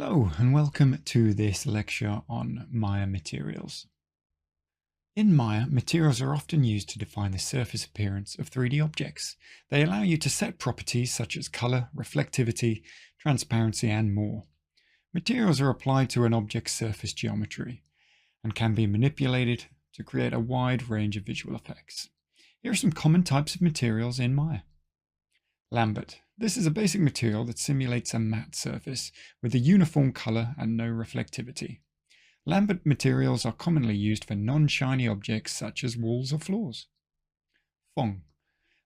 Hello and welcome to this lecture on Maya materials. In Maya, materials are often used to define the surface appearance of 3D objects. They allow you to set properties such as color, reflectivity, transparency, and more. Materials are applied to an object's surface geometry and can be manipulated to create a wide range of visual effects. Here are some common types of materials in Maya. Lambert. This is a basic material that simulates a matte surface with a uniform color and no reflectivity. Lambert materials are commonly used for non-shiny objects such as walls or floors. Phong.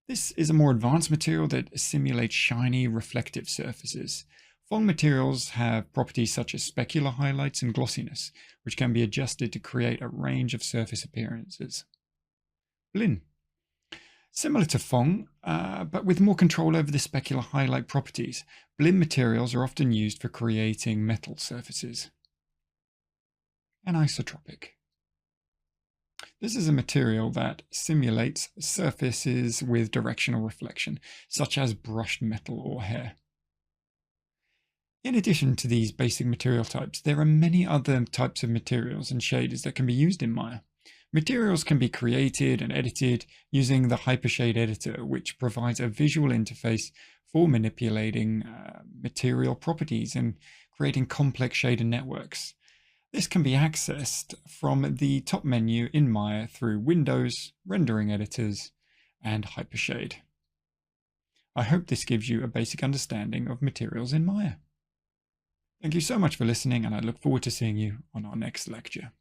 This is a more advanced material that simulates shiny, reflective surfaces. Phong materials have properties such as specular highlights and glossiness, which can be adjusted to create a range of surface appearances. Blinn. Similar to Phong, but with more control over the specular highlight properties, Blinn materials are often used for creating metal surfaces. Anisotropic. This is a material that simulates surfaces with directional reflection, such as brushed metal or hair. In addition to these basic material types, there are many other types of materials and shaders that can be used in Maya. Materials can be created and edited using the Hypershade editor, which provides a visual interface for manipulating material properties and creating complex shader networks. This can be accessed from the top menu in Maya through Windows, rendering editors, and Hypershade. I hope this gives you a basic understanding of materials in Maya. Thank you so much for listening, and I look forward to seeing you on our next lecture.